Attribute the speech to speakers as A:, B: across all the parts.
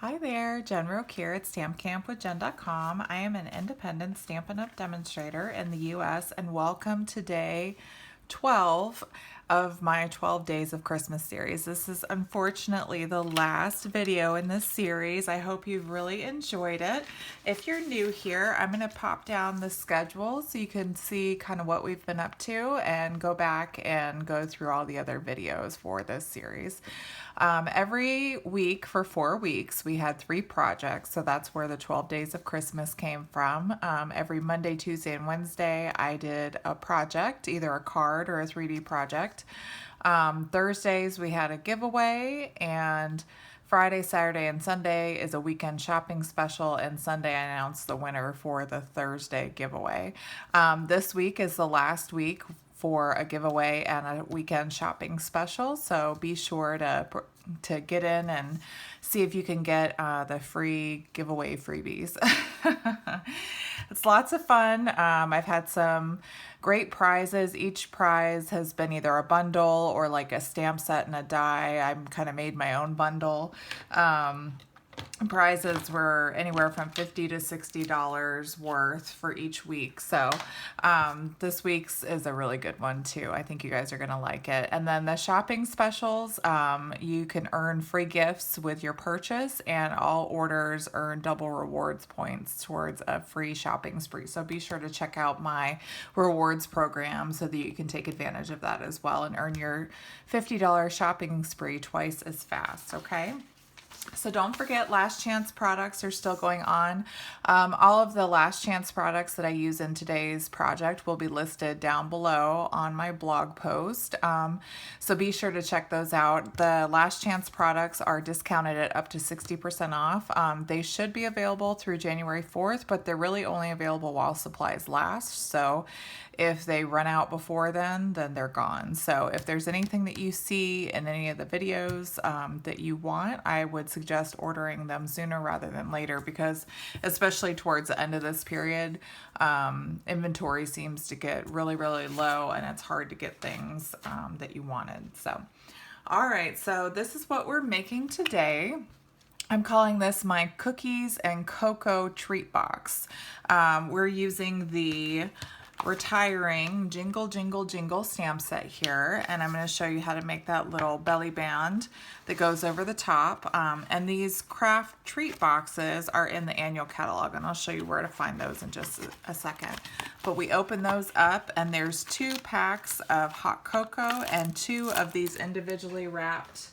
A: Hi there, Jen Roque here at StampCampWithJen.com. I am an independent Stampin' Up! Demonstrator in the US, and welcome to day 12 of my 12 Days of Christmas series. This is unfortunately the last video in this series. I hope you've really enjoyed it. If you're new here, I'm going to pop down the schedule so you can see kind of what we've been up to and go back and go through all the other videos for this series. Every week for 4 weeks, we had 3 projects, so that's where the 12 Days of Christmas came from. Every Monday, Tuesday, and Wednesday, I did a project, either a card or a 3D project. Thursdays, we had a giveaway, and Friday, Saturday, and Sunday is a weekend shopping special, and Sunday I announced the winner for the Thursday giveaway. This week is the last week for a giveaway and a weekend shopping special, so be sure to get in and see if you can get the free giveaway freebies. It's lots of fun. I've had some great prizes. Each prize has been either a bundle or like a stamp set and a die. I've kind of made my own bundle. Prizes were anywhere from $50 to $60 worth for each week. So this week's is a really good one too. I think you guys are going to like it. And then the shopping specials, you can earn free gifts with your purchase, and all orders earn double rewards points towards a free shopping spree. So be sure to check out my rewards program so that you can take advantage of that as well and earn your $50 shopping spree twice as fast, okay? So don't forget, last chance products are still going on. All of the last chance products that I use in today's project will be listed down below on my blog post. So be sure to check those out. The last chance products are discounted at up to 60% off. They should be available through January 4th, but they're really only available while supplies last. So if they run out before then they're gone. So if there's anything that you see in any of the videos that you want, I would suggest ordering them sooner rather than later, because especially towards the end of this period, inventory seems to get really, really low, and it's hard to get things that you wanted. So, all right, so this is what we're making today. I'm calling this my cookies and cocoa treat box. We're using the retiring Jingle, Jingle, Jingle stamp set here, and I'm going to show you how to make that little belly band that goes over the top. And these Kraft treat boxes are in the annual catalog, and I'll show you where to find those in just a second. But we open those up, and there's 2 packs of hot cocoa and 2 of these individually wrapped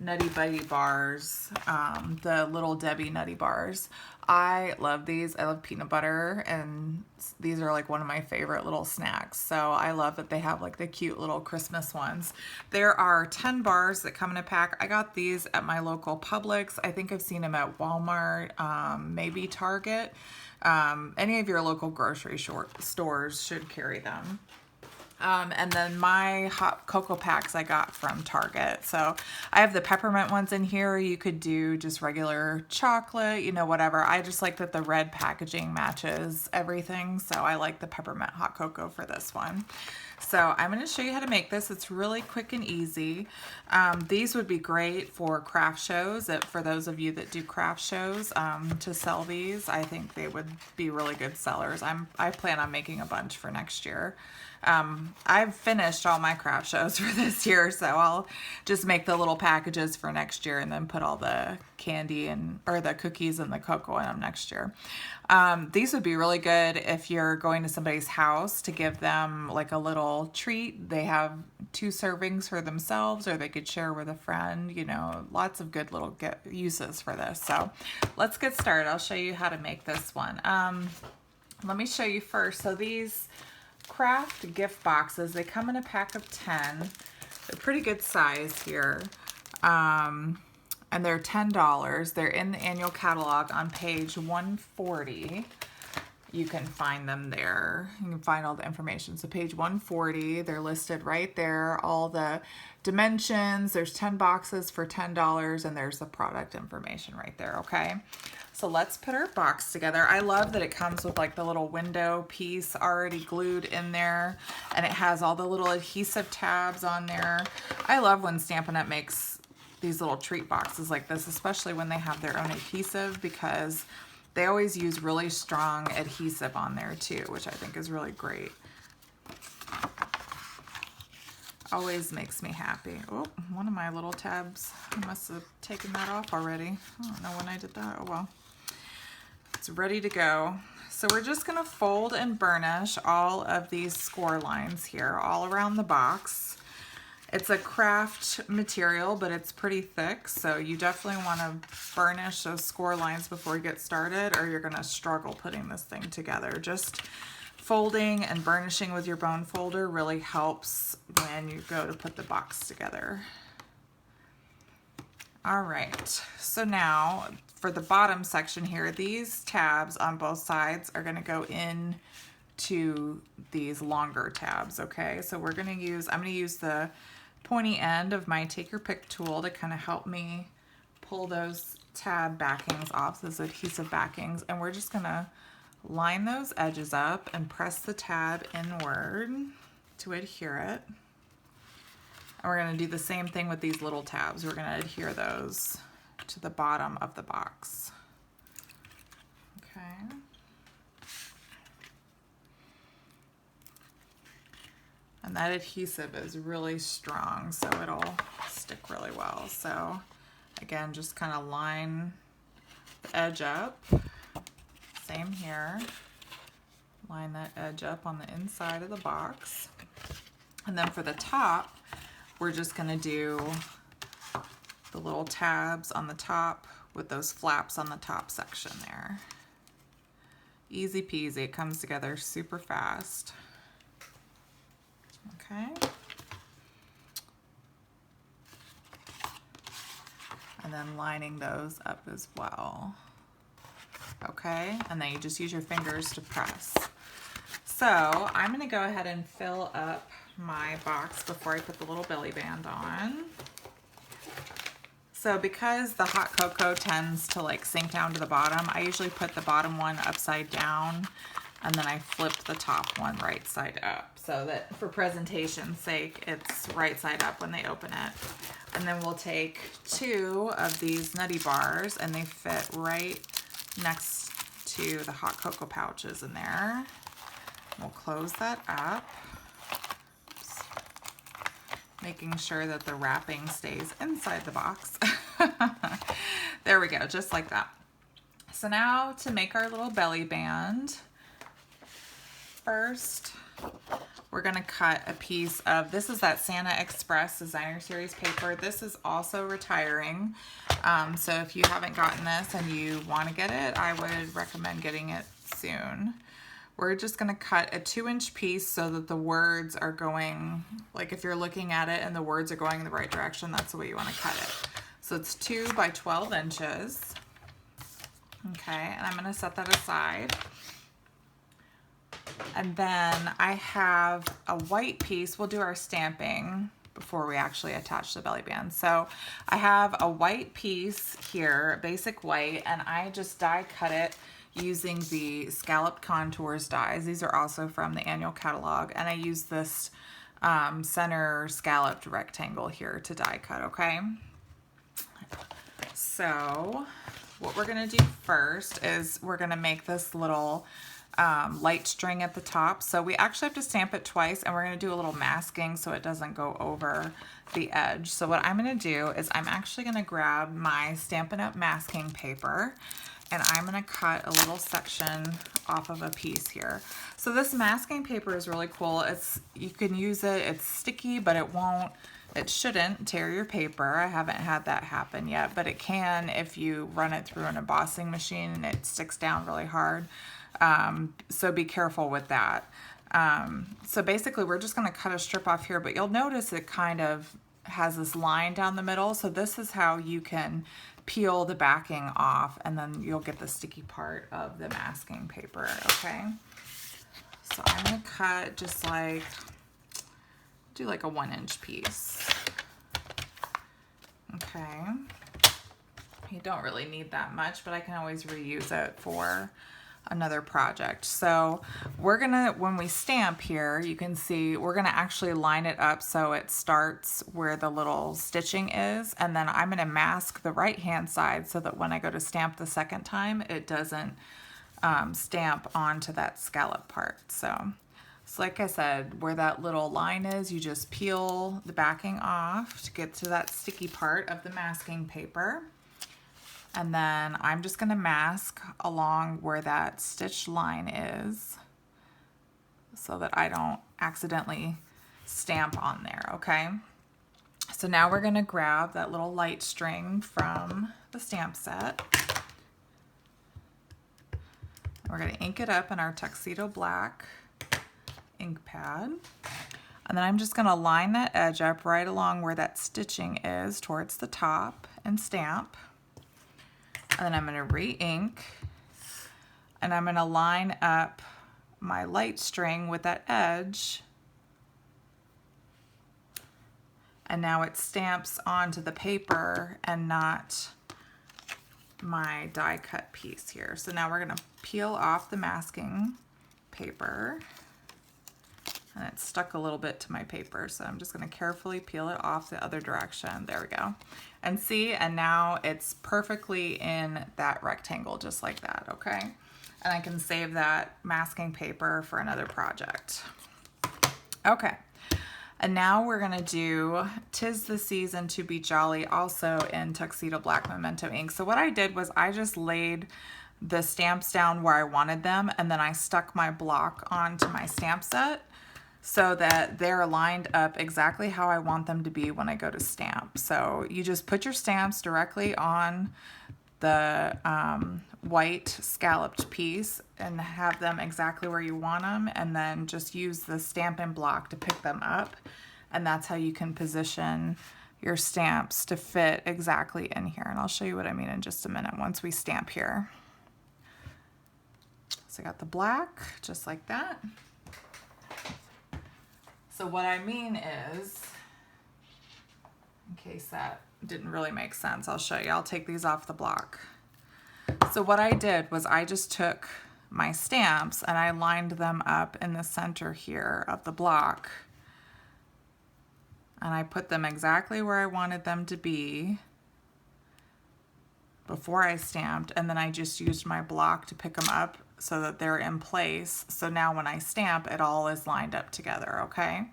A: Nutty Buddy bars, the Little Debbie Nutty bars. I love these. I love peanut butter, and these are like one of my favorite little snacks. So I love that they have like the cute little Christmas ones. There are 10 bars that come in a pack. I got these at my local Publix. I think I've seen them at Walmart, maybe Target. Any of your local grocery stores should carry them. And then my hot cocoa packs I got from Target. So I have the peppermint ones in here. You could do just regular chocolate, you know, whatever. I just like that the red packaging matches everything. So I like the peppermint hot cocoa for this one. So I'm going to show you how to make this. It's really quick and easy. These would be great for craft shows. For those of you that do craft shows, to sell these, I think they would be really good sellers. I plan on making a bunch for next year. I've finished all my craft shows for this year, so I'll just make the little packages for next year and then put all the candy or the cookies and the cocoa in them next year. These would be really good if you're going to somebody's house to give them like a little treat. They have 2 servings for themselves, or they could share with a friend. You know, lots of good little uses for this. So let's get started. I'll show you how to make this one. Let me show you first. So these Kraft gift boxes, they come in a pack of 10. They're pretty good size here. And they're $10. They're in the annual catalog on page 140. You can find them there. You can find all the information. So page 140, they're listed right there. All the dimensions. There's 10 boxes for $10, and there's the product information right there, okay? So let's put our box together. I love that it comes with like the little window piece already glued in there, and it has all the little adhesive tabs on there. I love when Stampin' Up! Makes these little treat boxes like this, especially when they have their own adhesive, because they always use really strong adhesive on there too, which I think is really great. Always makes me happy. Oh, one of my little tabs, I must have taken that off already. I don't know when I did that. Oh well. It's ready to go. So we're just gonna fold and burnish all of these score lines here all around the box. It's a Kraft material, but it's pretty thick, so you definitely wanna burnish those score lines before you get started, or you're gonna struggle putting this thing together. Just folding and burnishing with your bone folder really helps when you go to put the box together. All right, so now for the bottom section here, these tabs on both sides are gonna go in to these longer tabs, okay? So I'm gonna use the pointy end of my take your pick tool to kind of help me pull those tab backings off, those adhesive backings, and we're just gonna line those edges up and press the tab inward to adhere it. And we're going to do the same thing with these little tabs. We're going to adhere those to the bottom of the box. Okay. And that adhesive is really strong, so it'll stick really well. So again, just kind of line the edge up. Same here. Line that edge up on the inside of the box. And then for the top, we're just gonna do the little tabs on the top with those flaps on the top section there. Easy peasy, it comes together super fast. Okay. And then lining those up as well. Okay, and then you just use your fingers to press. So I'm gonna go ahead and fill up my box before I put the little belly band on. So because the hot cocoa tends to like sink down to the bottom, I usually put the bottom one upside down and then I flip the top one right side up so that for presentation's sake, it's right side up when they open it. And then we'll take 2 of these Nutty bars and they fit right next to the hot cocoa pouches in there. We'll close that up. Oops. Making sure that the wrapping stays inside the box. There we go, just like that. So now to make our little belly band, first we're gonna cut a piece of, this is that Santa Express Designer Series paper. This is also retiring. So if you haven't gotten this and you wanna get it, I would recommend getting it soon. We're just gonna cut a 2-inch piece so that the words are going, like if you're looking at it and the words are going in the right direction, that's the way you wanna cut it. So it's 2 by 12 inches. Okay, and I'm gonna set that aside. And then I have a white piece. We'll do our stamping before we actually attach the belly band. So I have a white piece here, basic white, and I just die cut it using the Scalloped Contours dies. These are also from the annual catalog, and I use this center scalloped rectangle here to die cut, okay? So what we're gonna do first is we're gonna make this little light string at the top. So we actually have to stamp it twice, and we're gonna do a little masking so it doesn't go over the edge. So what I'm gonna do is I'm actually gonna grab my Stampin' Up! Masking paper, and I'm gonna cut a little section off of a piece here. So this masking paper is really cool. You can use it, it's sticky, but it shouldn't tear your paper. I haven't had that happen yet, but it can if you run it through an embossing machine and it sticks down really hard. So be careful with that. So basically we're just gonna cut a strip off here, but you'll notice it kind of has this line down the middle. So this is how you can peel the backing off, and then you'll get the sticky part of the masking paper, okay? So I'm gonna cut just like, do like a 1-inch piece. Okay. You don't really need that much, but I can always reuse it for another project. So we're gonna, when we stamp here, you can see we're gonna actually line it up so it starts where the little stitching is, and then I'm gonna mask the right hand side so that when I go to stamp the second time, it doesn't stamp onto that scallop part. So like I said, where that little line is, you just peel the backing off to get to that sticky part of the masking paper. And then I'm just going to mask along where that stitch line is so that I don't accidentally stamp on there, okay? So now we're going to grab that little light string from the stamp set. We're going to ink it up in our tuxedo black ink pad. And then I'm just going to line that edge up right along where that stitching is towards the top and stamp. And then I'm going to re-ink, and I'm going to line up my light string with that edge, and now it stamps onto the paper and not my die cut piece here. So now we're going to peel off the masking paper, and it's stuck a little bit to my paper, so I'm just going to carefully peel it off the other direction. There we go. And see, and now it's perfectly in that rectangle just like that, okay? And I can save that masking paper for another project. Okay, and now we're gonna do 'Tis the Season to Be Jolly, also in Tuxedo Black Memento ink. So what I did was I just laid the stamps down where I wanted them, and then I stuck my block onto my stamp set so that they're lined up exactly how I want them to be when I go to stamp. So you just put your stamps directly on the white scalloped piece and have them exactly where you want them, and then just use the Stampin' Block to pick them up. And that's how you can position your stamps to fit exactly in here. And I'll show you what I mean in just a minute once we stamp here. So I got the black just like that. So what I mean is, in case that didn't really make sense, I'll show you. I'll take these off the block. So what I did was I just took my stamps and I lined them up in the center here of the block. And I put them exactly where I wanted them to be before I stamped. And then I just used my block to pick them up so that they're in place. So now when I stamp, it all is lined up together, okay?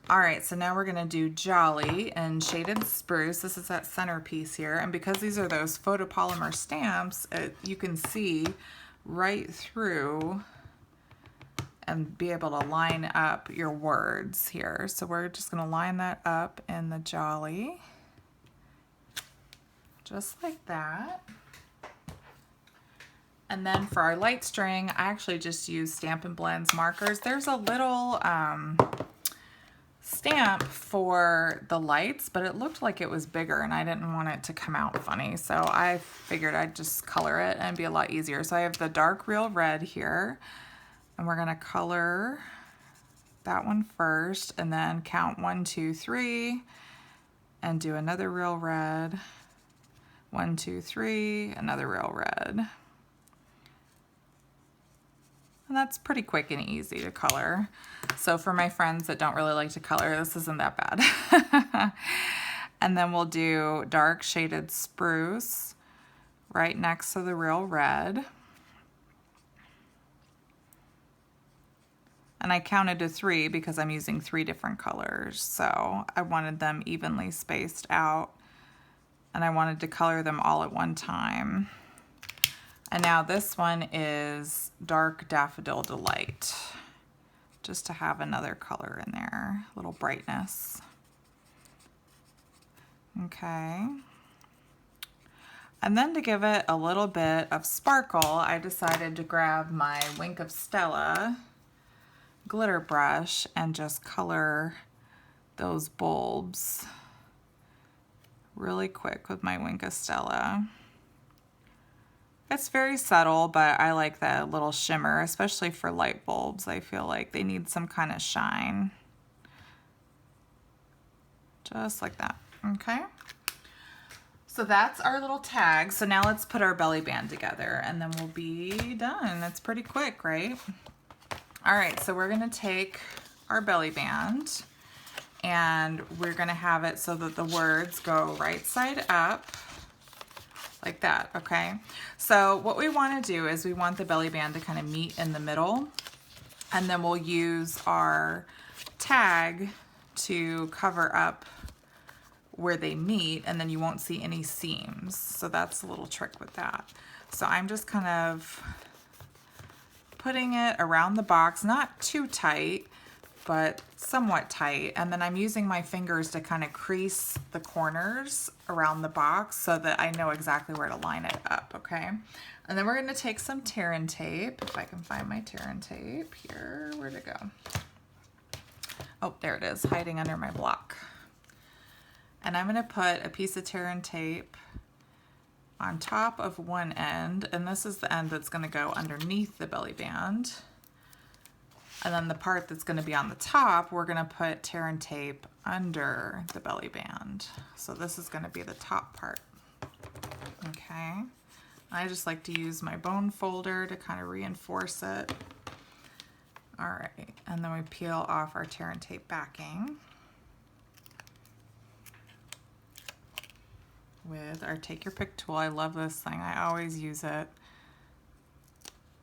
A: All right, so now we're gonna do Jolly and Shaded Spruce. This is that centerpiece here. And because these are those photopolymer stamps, you can see right through and be able to line up your words here. So we're just gonna line that up in the Jolly, just like that. And then for our light string, I actually just use Stampin' Blends markers. There's a little stamp for the lights, but it looked like it was bigger and I didn't want it to come out funny. So I figured I'd just color it and it'd be a lot easier. So I have the dark real red here, and we're gonna color that one first and then count 1, 2, 3 and do another real red. 1, 2, 3, another real red. And that's pretty quick and easy to color. So for my friends that don't really like to color, this isn't that bad. And then we'll do dark shaded spruce right next to the real red. And I counted to 3 because I'm using 3 different colors. So I wanted them evenly spaced out, and I wanted to color them all at one time. And now this one is Dark Daffodil Delight, just to have another color in there, a little brightness. Okay. And then to give it a little bit of sparkle, I decided to grab my Wink of Stella glitter brush and just color those bulbs really quick with my Wink of Stella. It's very subtle, but I like that little shimmer, especially for light bulbs. I feel like they need some kind of shine. Just like that, okay? So that's our little tag. So now let's put our belly band together and then we'll be done. It's pretty quick, right? All right, so we're gonna take our belly band and we're gonna have it so that the words go right side up like that, okay? So what we wanna do is we want the belly band to kind of meet in the middle, and then we'll use our tag to cover up where they meet, and then you won't see any seams. So that's a little trick with that. So I'm just kind of putting it around the box, not too tight, but somewhat tight. And then I'm using my fingers to kind of crease the corners around the box so that I know exactly where to line it up, okay? And then we're gonna take some tear and tape, if I can find my tear and tape here. Where'd it go? Oh, there it is, hiding under my block. And I'm gonna put a piece of tear and tape on top of one end, and this is the end that's gonna go underneath the belly band. And then the part that's gonna be on the top, we're gonna put tear and tape under the belly band. So this is gonna be the top part, okay? I just like to use my bone folder to kind of reinforce it. All right, and then we peel off our tear and tape backing with our take your pick tool. I love this thing, I always use it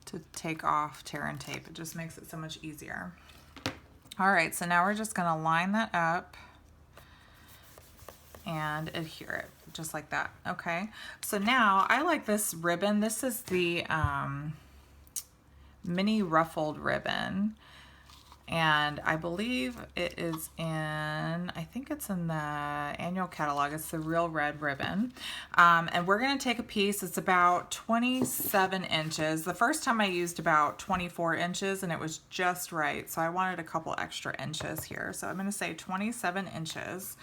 A: to take off tear and tape. It just makes it so much easier. All right, so now we're just gonna line that up and adhere it just like that, okay? So now I like this ribbon. This is the mini ruffled ribbon, and I believe it is in, I think it's in the annual catalog. It's the Real Red ribbon. And we're gonna take a piece, it's about 27 inches. The first time I used about 24 inches and it was just right. So I wanted a couple extra inches here. So I'm gonna say 27 inches.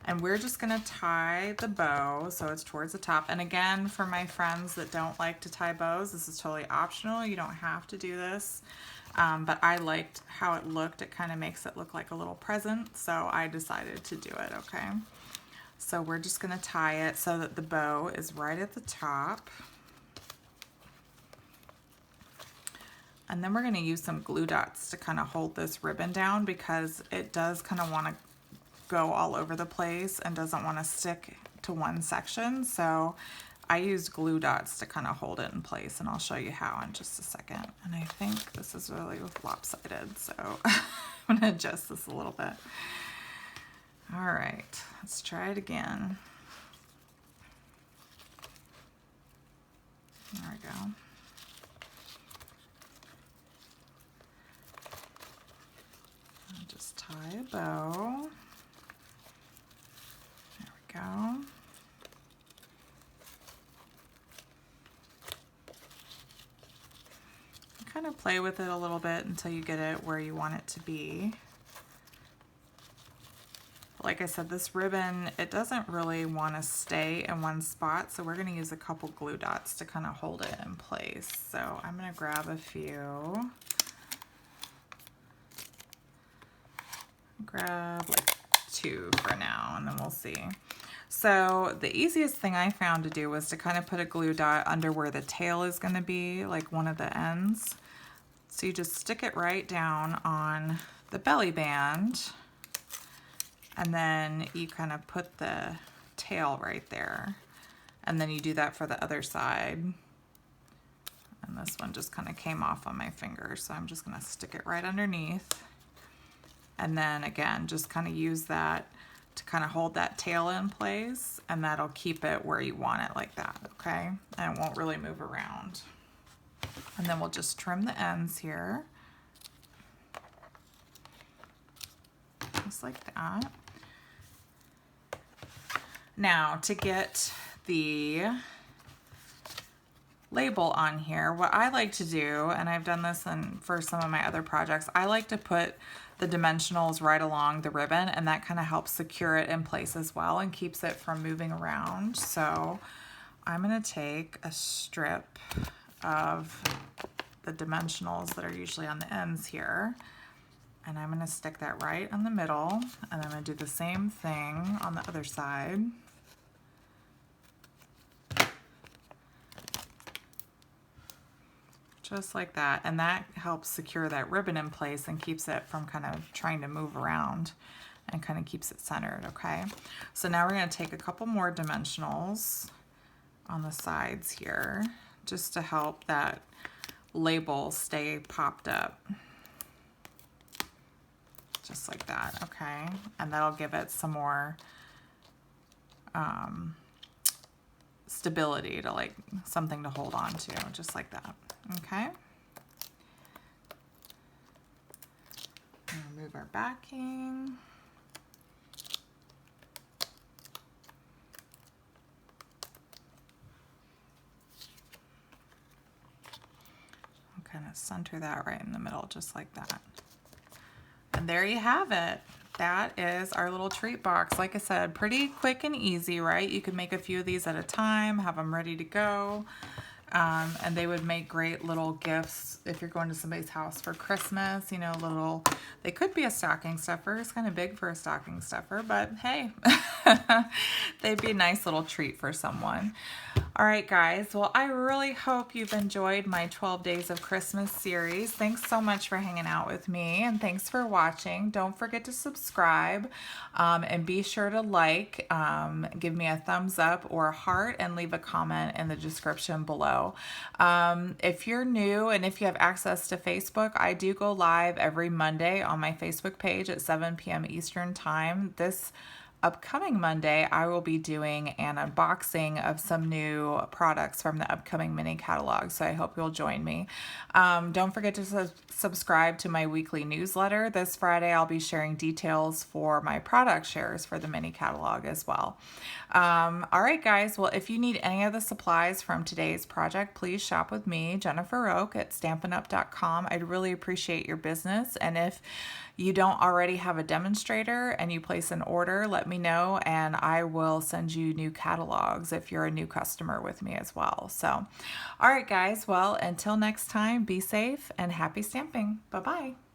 A: And we're just gonna tie the bow so it's towards the top. And again, for my friends that don't like to tie bows, this is totally optional. You don't have to do this. But I liked how it looked. It kind of makes it look like a little present, so I decided to do it, okay? So we're just gonna tie it so that the bow is right at the top. And then we're gonna use some glue dots to kind of hold this ribbon down because it does kind of want to go all over the place and doesn't want to stick to one section. So I used glue dots to kind of hold it in place, and I'll show you how in just a second. And I think this is really lopsided, so I'm gonna adjust this a little bit. All right, let's try it again. There we go. I'll just tie a bow. There we go. Kind of play with it a little bit until you get it where you want it to be. Like I said, this ribbon, it doesn't really want to stay in one spot, so we're going to use a couple glue dots to kind of hold it in place. So I'm going to grab a few. Grab like 2 for now, and then we'll see. So the easiest thing I found to do was to kind of put a glue dot under where the tail is going to be, like one of the ends. So you just stick it right down on the belly band, and then you kind of put the tail right there. And then you do that for the other side. And this one just kind of came off on my finger, so I'm just going to stick it right underneath. And then again, just kind of use that to kind of hold that tail in place, and that'll keep it where you want it, like that, okay? And it won't really move around. And then we'll just trim the ends here. Just like that. Now, to get the label on here, what I like to do, and I've done this for some of my other projects, I like to put the dimensionals right along the ribbon, and that kind of helps secure it in place as well and keeps it from moving around. So I'm going to take a strip of the dimensionals that are usually on the ends here, and I'm going to stick that right on the middle, and I'm going to do the same thing on the other side. just like that. And that helps secure that ribbon in place and keeps it from kind of trying to move around, and kind of keeps it centered, okay? So now we're going to take a couple more dimensionals on the sides here just to help that label stay popped up. Just like that, okay? And that'll give it some more stability, to like something to hold on to, just like that, okay? Remove our backing. Kind of center that right in the middle, just like that. And there you have it. That is our little treat box. Like I said, pretty quick and easy, right? You could make a few of these at a time, have them ready to go. And they would make great little gifts if you're going to somebody's house for Christmas, you know, little, they could be a stocking stuffer. It's kind of big for a stocking stuffer, but hey, they'd be a nice little treat for someone. All right, guys. Well, I really hope you've enjoyed my 12 Days of Christmas series. Thanks so much for hanging out with me, and thanks for watching. Don't forget to subscribe, and be sure to like, give me a thumbs up or a heart, and leave a comment in the description below. If you're new and if you have access to Facebook, I do go live every Monday on my Facebook page at 7 p.m. Eastern Time. This upcoming Monday, I will be doing an unboxing of some new products from the upcoming mini catalog, so I hope you'll join me. Don't forget to subscribe to my weekly newsletter. This Friday, I'll be sharing details for my product shares for the mini catalog as well. All right, guys. Well, if you need any of the supplies from today's project, please shop with me, Jennifer Oak, at StampinUp.com. I'd really appreciate your business, and if you don't already have a demonstrator and you place an order, let me know and I will send you new catalogs if you're a new customer with me as well. So, all right, guys. Well, until next time, be safe and happy stamping. Bye-bye.